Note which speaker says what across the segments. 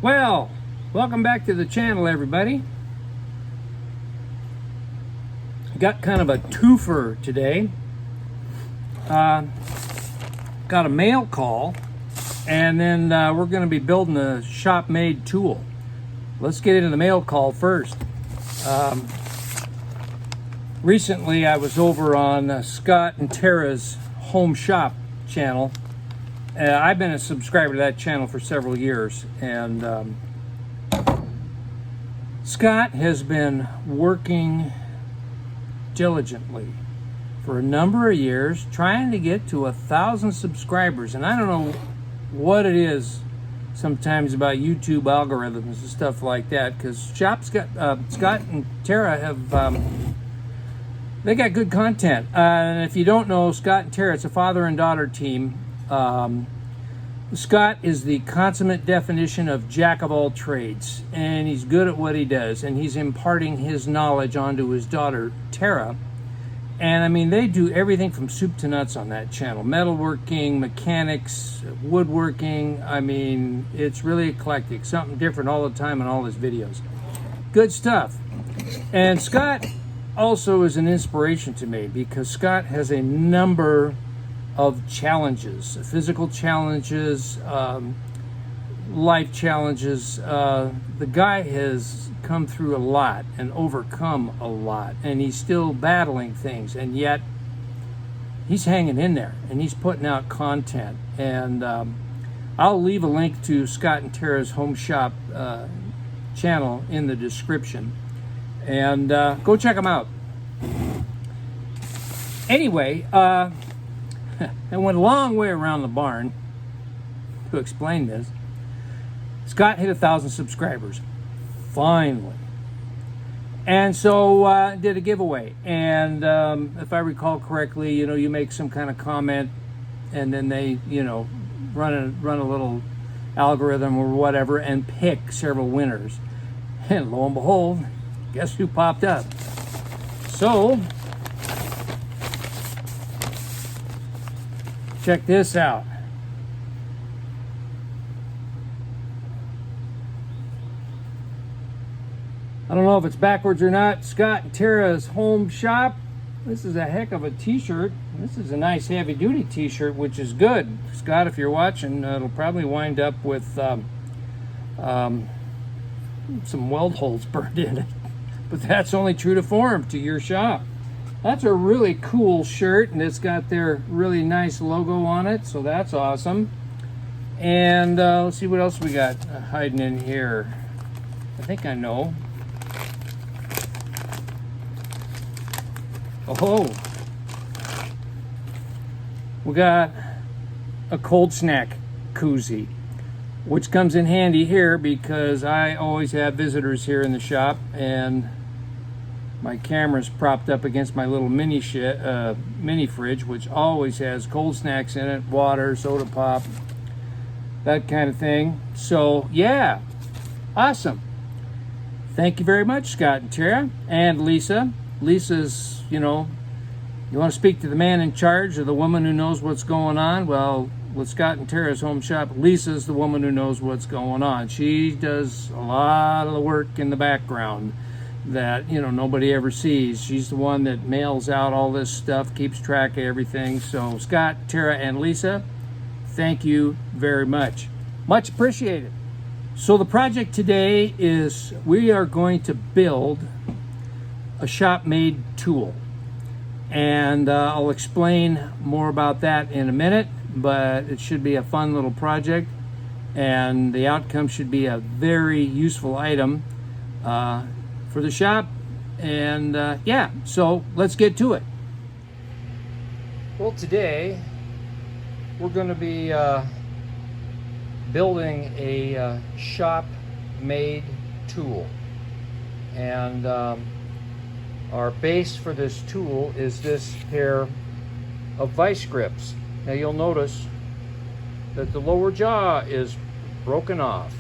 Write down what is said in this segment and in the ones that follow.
Speaker 1: Well, welcome back to the channel, everybody. Got kind of a twofer today. Got a mail call, and then we're going to be building a shop-made tool. Let's get into the mail call first. Recently, I was over on Scott and Tara's Home Shop channel. I've been a subscriber to that channel for several years, and Scott has been working diligently for a number of years trying to get to 1,000 subscribers. And I don't know what it is sometimes about YouTube algorithms and stuff like that, because Scott and Tara have they got good content. And if you don't know Scott and Tara, it's a father and daughter team. Scott is the consummate definition of jack of all trades, and he's good at what he does, and he's imparting his knowledge onto his daughter Tara. And I mean, they do everything from soup to nuts on that channel: metalworking, mechanics, woodworking. I mean, it's really eclectic, something different all the time in all his videos. Good stuff. And Scott also is an inspiration to me, because Scott has a number of challenges, physical challenges, life challenges. The guy has come through a lot and overcome a lot, and he's still battling things, and yet he's hanging in there and he's putting out content. And I'll leave a link to Scott and Tara's Home Shop channel in the description, and go check them out. Anyway, I went a long way around the barn to explain this. Scott hit 1,000 subscribers, finally. And so did a giveaway. And if I recall correctly, you make some kind of comment, and then they, run a little algorithm or whatever and pick several winners. And lo and behold, guess who popped up? So check this out. I don't know if it's backwards or not. Scott and Tara's Home Shop. This is a heck of a t-shirt. This is a nice heavy duty t-shirt, which is good. Scott, if you're watching, it'll probably wind up with some weld holes burned in it. But that's only true to form to your shop. That's a really cool shirt, and it's got their really nice logo on it, so that's awesome. And let's see what else we got hiding in here. I think I know. Oh, we got a cold snack koozie, which comes in handy here because I always have visitors here in the shop, and my camera's propped up against my little mini fridge, which always has cold snacks in it, water, soda pop, that kind of thing. So yeah, awesome. Thank you very much, Scott and Tara, and Lisa. Lisa's, you want to speak to the man in charge, or the woman who knows what's going on? Well, with Scott and Tara's Home Shop, Lisa's the woman who knows what's going on. She does a lot of the work in the background that nobody ever sees. She's the one that mails out all this stuff, keeps track of everything. So Scott, Tara, and Lisa, thank you very much. Much appreciated. So the project today is we are going to build a shop-made tool, and I'll explain more about that in a minute, but it should be a fun little project, and the outcome should be a very useful item for the shop. And yeah, so let's get to it. Well, today we're going to be building a shop-made tool, and our base for this tool is this pair of vice grips. Now you'll notice that the lower jaw is broken off,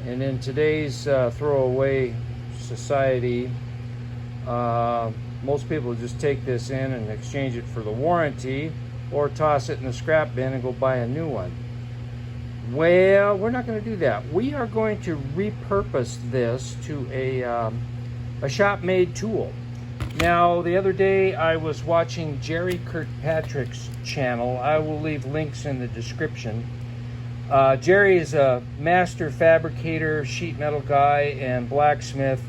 Speaker 1: and in today's throwaway society, most people just take this in and exchange it for the warranty, or toss it in the scrap bin and go buy a new one. Well, we're not going to do that. We are going to repurpose this to a shop-made tool. Now, the other day I was watching Jerry Kirkpatrick's channel. I will leave links in the description. Jerry is a master fabricator, sheet metal guy, and blacksmith.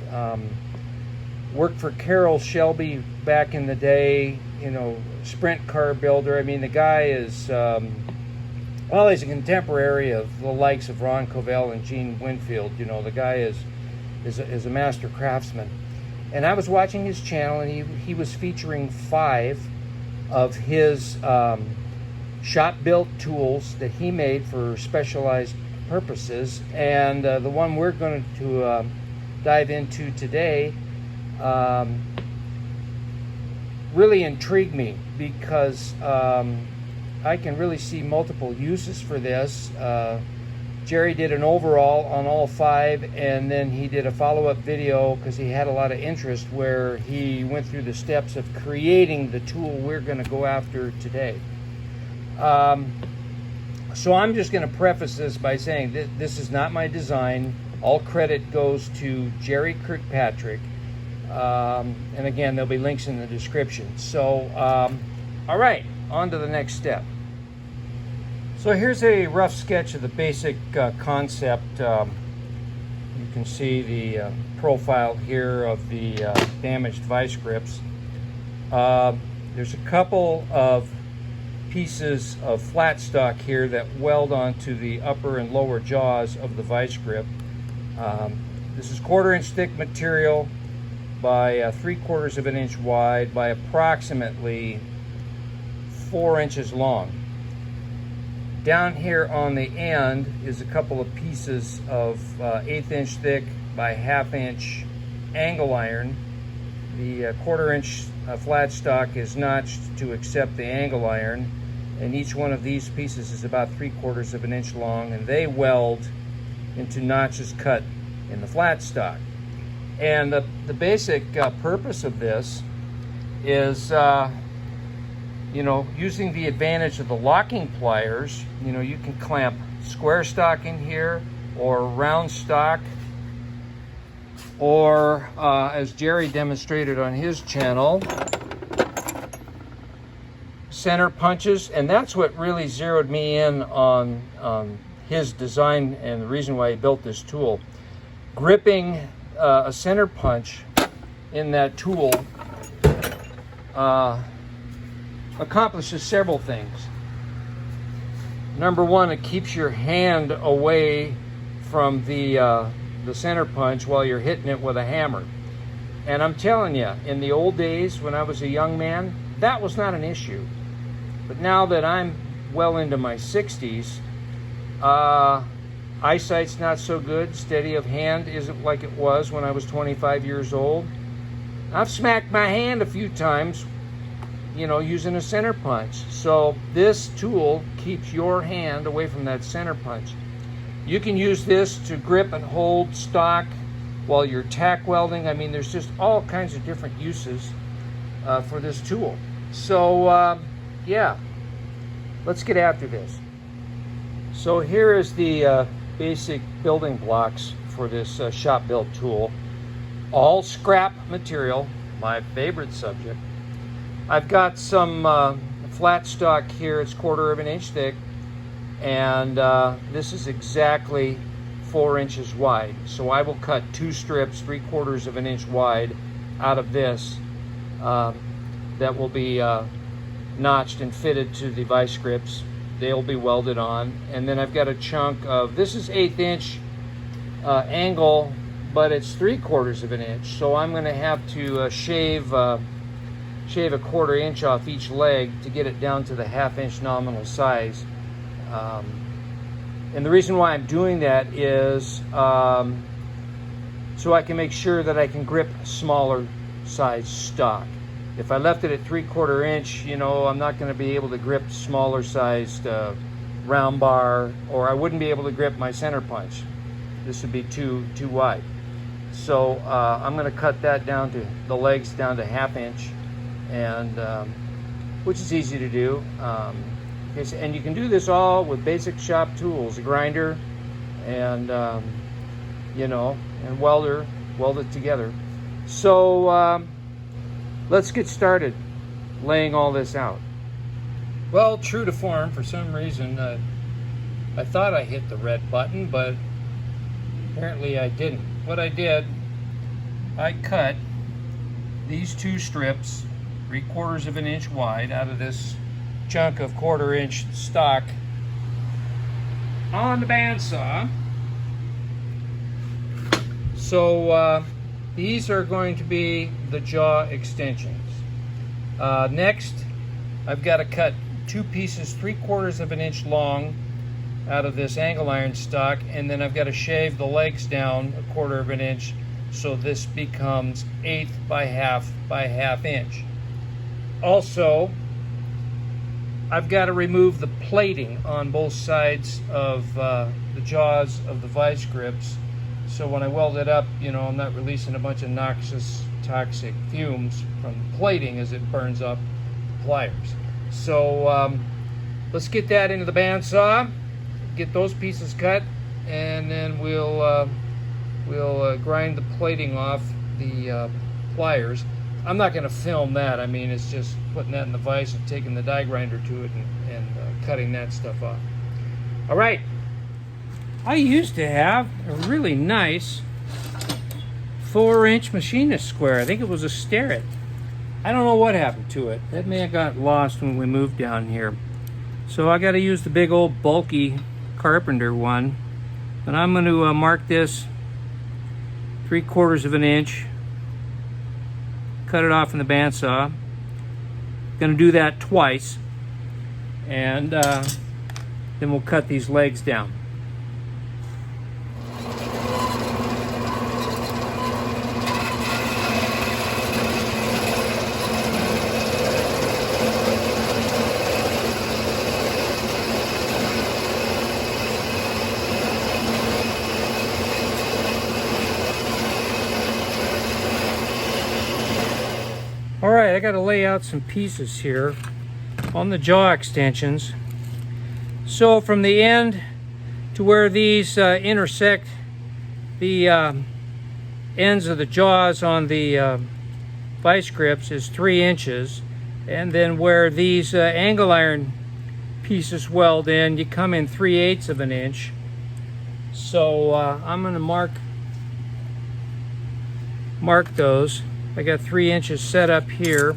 Speaker 1: Worked for Carroll Shelby back in the day, you know, sprint car builder. I mean, the guy is, well, he's a contemporary of the likes of Ron Covell and Gene Winfield. You know, the guy is a master craftsman. And I was watching his channel, and he was featuring 5 of his shop-built tools that he made for specialized purposes. And the one we're going to dive into today really intrigued me, because I can really see multiple uses for this. Jerry did an overall on all 5, and then he did a follow-up video because he had a lot of interest, where he went through the steps of creating the tool we're going to go after today. So I'm just going to preface this by saying that this is not my design. All credit goes to Jerry Kirkpatrick. And again, there'll be links in the description. So, all right, on to the next step. So here's a rough sketch of the basic concept. You can see the profile here of the damaged vice grips. There's a couple of pieces of flat stock here that weld onto the upper and lower jaws of the vice grip. This is 1/4 inch thick material by 3/4 of an inch wide by approximately 4 inches long. Down here on the end is a couple of pieces of 1/8 inch thick by 1/2 inch angle iron. The 1/4 inch flat stock is notched to accept the angle iron, and each one of these pieces is about 3/4 of an inch long, and they weld into notches cut in the flat stock. And the basic purpose of this is you know, using the advantage of the locking pliers. You know, you can clamp square stock in here, or round stock, or as Jerry demonstrated on his channel, center punches. And that's what really zeroed me in on his design and the reason why he built this tool. Gripping a center punch in that tool accomplishes several things. Number one, it keeps your hand away from the center punch while you're hitting it with a hammer. And I'm telling you, in the old days when I was a young man, that was not an issue. But now that I'm well into my 60s, eyesight's not so good. Steady of hand isn't like it was when I was 25 years old. I've smacked my hand a few times, you know, using a center punch. So this tool keeps your hand away from that center punch. You can use this to grip and hold stock while you're tack welding. I mean, there's just all kinds of different uses for this tool. So yeah, let's get after this. So here is the basic building blocks for this shop-built tool. All scrap material, my favorite subject. I've got some flat stock here. It's 1/4 of an inch thick, and this is exactly 4 inches wide. So I will cut 2 strips 3/4 of an inch wide out of this that will be notched and fitted to the vice grips. They'll be welded on. And then I've got a chunk of, this is 1/8 inch angle, but it's 3/4 of an inch. So I'm going to have to shave a 1/4 inch off each leg to get it down to the 1/2 inch nominal size. And the reason why I'm doing that is so I can make sure that I can grip smaller size stock. If I left it at 3/4 inch, you know, I'm not going to be able to grip smaller sized round bar, or I wouldn't be able to grip my center punch. This would be too wide. So I'm going to cut that down to the legs down to 1/2 inch, and which is easy to do. Okay, so, and you can do this all with basic shop tools, a grinder and you know, and welder, weld it together. So let's get started laying all this out. Well, true to form, for some reason I thought I hit the red button, but apparently I didn't. What I did, I cut these two strips 3/4 of an inch wide out of this chunk of 1/4 inch stock on the bandsaw. So these are going to be the jaw extensions. Next, I've got to cut two pieces 3/4 of an inch long out of this angle iron stock, and then I've got to shave the legs down 1/4 of an inch, so this becomes 1/8 by half inch. Also, I've got to remove the plating on both sides of the jaws of the vice grips, so when I weld it up, you know, I'm not releasing a bunch of noxious, toxic fumes from the plating as it burns up the pliers. So let's get that into the bandsaw, get those pieces cut, and then we'll grind the plating off the pliers. I'm not going to film that. I mean, it's just putting that in the vise and taking the die grinder to it and cutting that stuff off. All right. I used to have a really nice 4-inch machinist square. I think it was a Starrett. I don't know what happened to it. That may have got lost when we moved down here. So I got to use the big old bulky Carpenter one. But I'm going to mark this 3/4 of an inch. Cut it off in the bandsaw. Going to do that twice, and then we'll cut these legs down. Alright, I got to lay out some pieces here on the jaw extensions. So from the end to where these intersect the ends of the jaws on the vice grips is 3 inches. And then where these angle iron pieces weld in, you come in 3/8 of an inch. So I'm going to mark those. I got 3 inches set up here.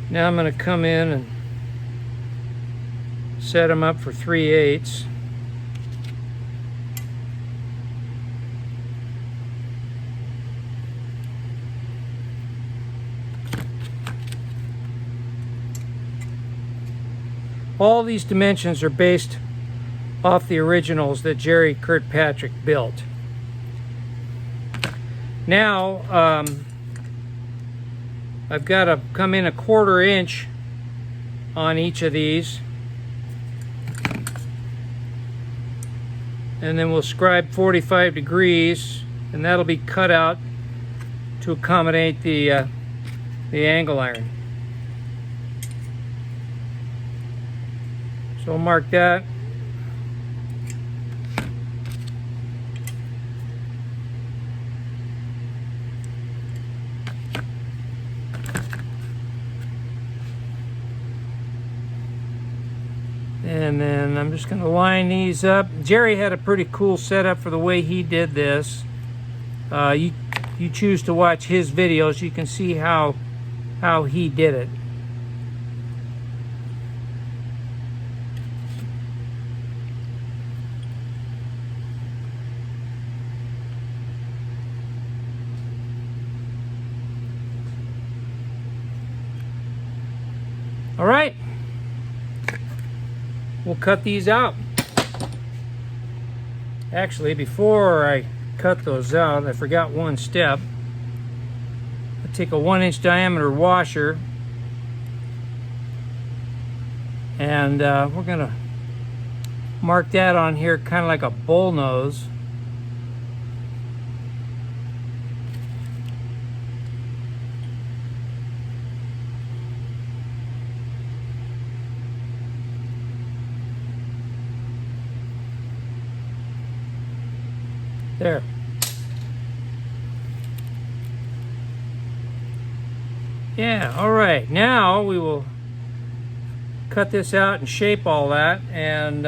Speaker 1: Now I'm going to come in and set them up for 3/8. All these dimensions are based off the originals that Jerry Kirkpatrick built. Now, I've got to come in 1/4 inch on each of these. And then we'll scribe 45 degrees, and that'll be cut out to accommodate the angle iron. So I'll mark that. And then I'm just going to line these up. Jerry had a pretty cool setup for the way he did this. You choose to watch his videos, you can see how he did it. All right, we'll cut these out. Actually, before I cut those out, I forgot one step. I take a 1-inch diameter washer, And we're going to mark that on here kind of like a bull nose. There. Yeah, all right. Now we will cut this out and shape all that, and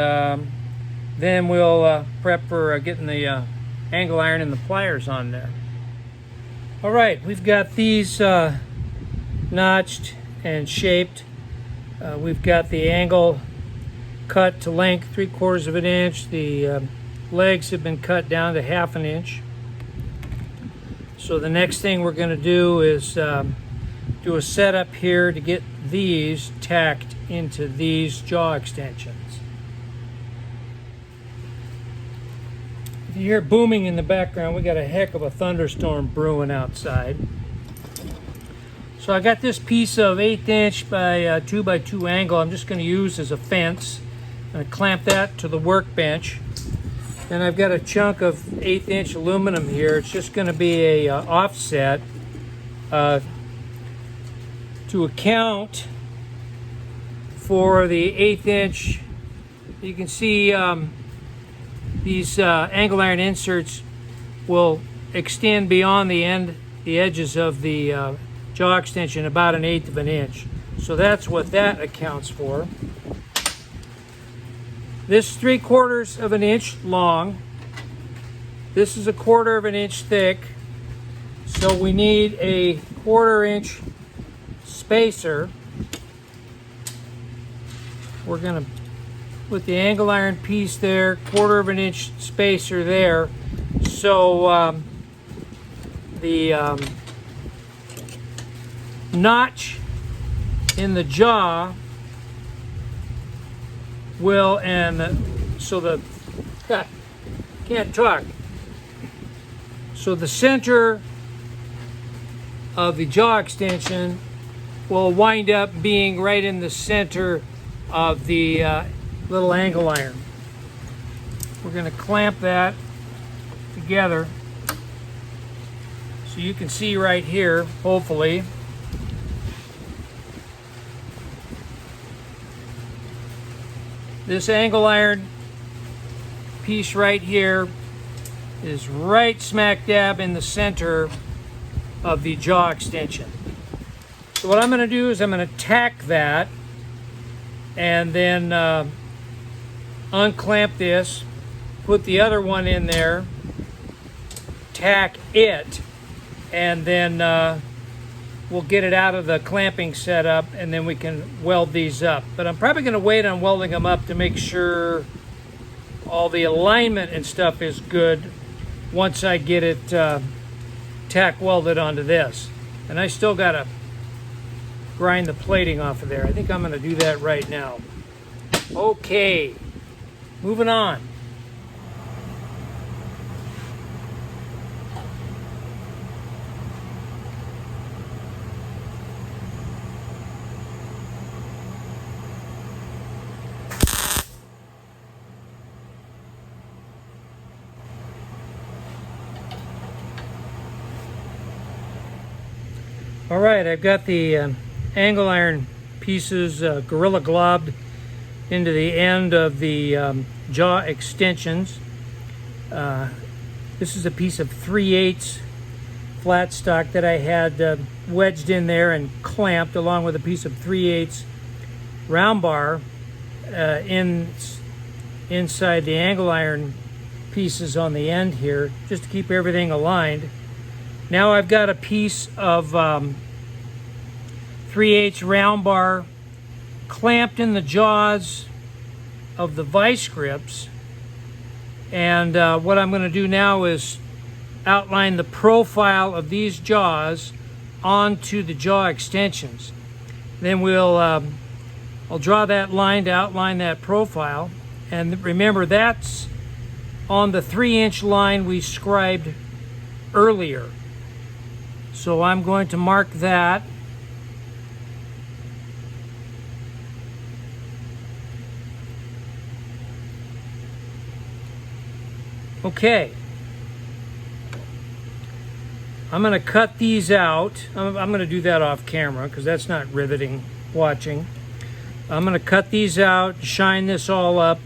Speaker 1: then we'll prep for getting the angle iron and the pliers on there. All right, we've got these notched and shaped. We've got the angle cut to length 3/4 of an inch. The legs have been cut down to 1/2 an inch. So the next thing we're going to do is do a setup here to get these tacked into these jaw extensions. If you hear booming in the background, we got a heck of a thunderstorm brewing outside. So I got this piece of 1/8 inch by 2 by 2 angle I'm just going to use as a fence. I'm going to clamp that to the workbench. Then I've got a chunk of 1/8 inch aluminum here. It's just going to be a offset to account for the 1/8 inch. You can see these angle iron inserts will extend beyond the edges of the jaw extension about 1/8 of an inch. So that's what that accounts for. This 3/4 of an inch long. This is 1/4 of an inch thick. So we need a 1/4 inch spacer. We're going to put the angle iron piece there, 1/4 of an inch spacer there. So the notch in the jaw will, and so the can't talk. So the center of the jaw extension will wind up being right in the center of the little angle iron. We're going to clamp that together so you can see right here, hopefully. This angle iron piece right here is right smack dab in the center of the jaw extension. So what I'm going to do is I'm going to tack that and then unclamp this, put the other one in there, tack it, and then we'll get it out of the clamping setup, and then we can weld these up. But I'm probably going to wait on welding them up to make sure all the alignment and stuff is good once I get it tack welded onto this. And I still got to grind the plating off of there. I think I'm going to do that right now. Okay, moving on. All right, I've got the angle iron pieces Gorilla Globbed into the end of the jaw extensions. This is a piece of 3/8 flat stock that I had wedged in there and clamped, along with a piece of 3/8 round bar inside the angle iron pieces on the end here, just to keep everything aligned. Now I've got a piece of 3/8 round bar clamped in the jaws of the vice grips, and what I'm going to do now is outline the profile of these jaws onto the jaw extensions. Then I'll draw that line to outline that profile, and remember that's on the 3-inch line we scribed earlier. So I'm going to mark that. Okay. I'm going to cut these out. I'm going to do that off camera because that's not riveting watching. I'm going to cut these out, shine this all up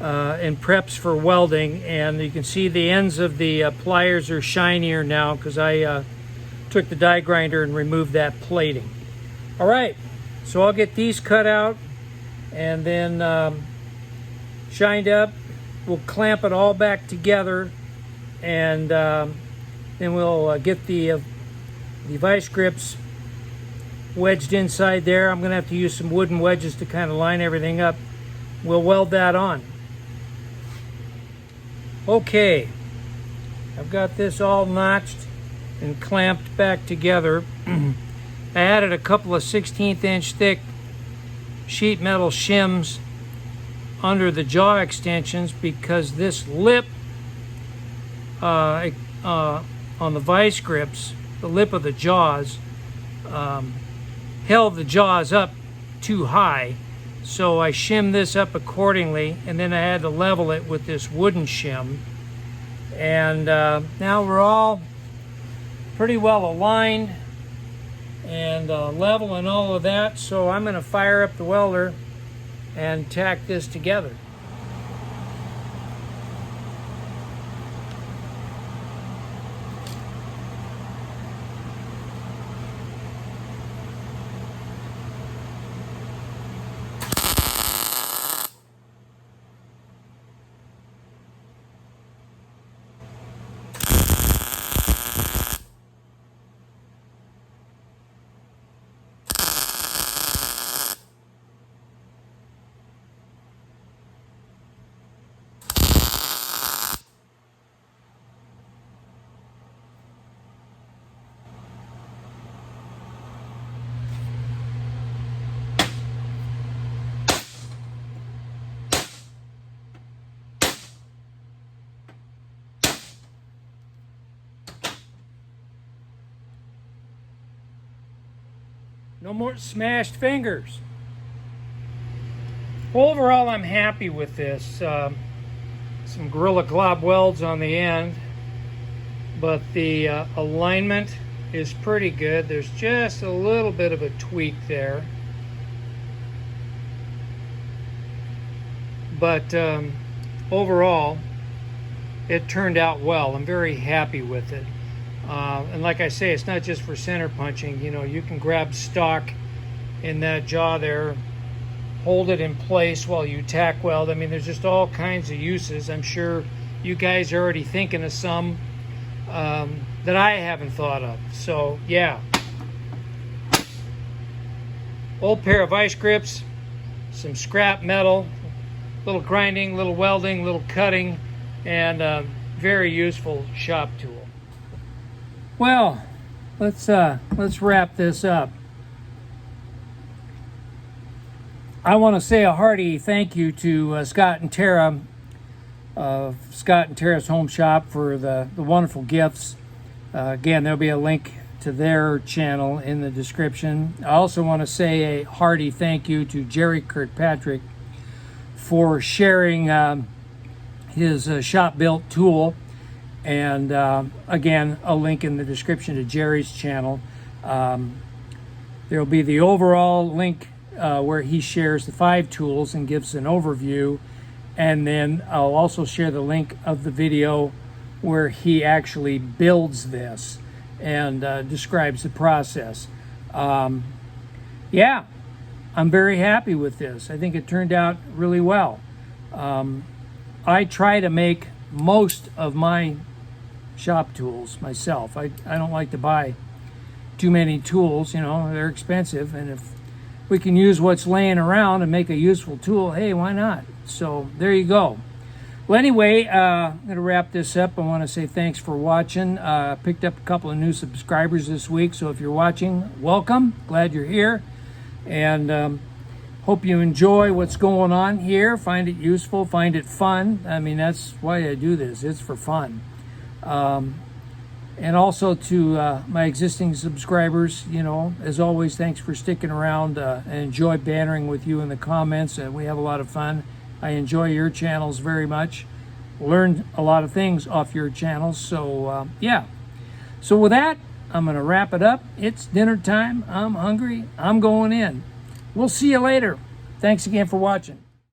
Speaker 1: in preps for welding, and you can see the ends of the pliers are shinier now because I took the die grinder and removed that plating. All right, so I'll get these cut out and then shined up. We'll clamp it all back together, and then we'll get the vice grips wedged inside there. I'm going to have to use some wooden wedges to kind of line everything up. We'll weld that on. Okay, I've got this all notched and clamped back together. I added a couple of 1/16 inch thick sheet metal shims under the jaw extensions because this lip on the vice grips, the lip of the jaws, held the jaws up too high, so I shimmed this up accordingly, and then I had to level it with this wooden shim. And now we're all pretty well aligned and level and all of that, so I'm going to fire up the welder and tack this together. No more smashed fingers. Overall, I'm happy with this. Some Gorilla Glob welds on the end, but the alignment is pretty good. There's just a little bit of a tweak there. But overall, it turned out well. I'm very happy with it. And like I say, it's not just for center punching. You know, you can grab stock in that jaw there, hold it in place while you tack weld. I mean, there's just all kinds of uses. I'm sure you guys are already thinking of some that I haven't thought of. So yeah, old pair of vice grips, some scrap metal, little grinding, little welding, little cutting, and very useful shop tool. Well, let's wrap this up. I want to say a hearty thank you to Scott and Tara, Scott and Tara's Home Shop, for the wonderful gifts. Again, there'll be a link to their channel in the description. I also want to say a hearty thank you to Jerry Kirkpatrick for sharing his shop-built tool. And again, a link in the description to Jerry's channel. There'll be the overall link where he shares the 5 tools and gives an overview. And then I'll also share the link of the video where he actually builds this and describes the process. Yeah, I'm very happy with this. I think it turned out really well. I try to make most of my shop tools myself. I don't like to buy too many tools, you know, they're expensive, and if we can use what's laying around and make a useful tool, hey, why not? So there you go. Well, anyway, I'm going to wrap this up. I want to say thanks for watching. Picked up a couple of new subscribers this week, so if you're watching, welcome. Glad you're here, and hope you enjoy what's going on here. Find it useful, find it fun. I mean, that's why I do this. It's for fun. And also to my existing subscribers, you know, as always, thanks for sticking around. I enjoy bantering with you in the comments. We have a lot of fun. I enjoy your channels very much. learn a lot of things off your channel. So yeah. So with that, I'm going to wrap it up. It's dinner time. I'm hungry. I'm going in. We'll see you later. Thanks again for watching.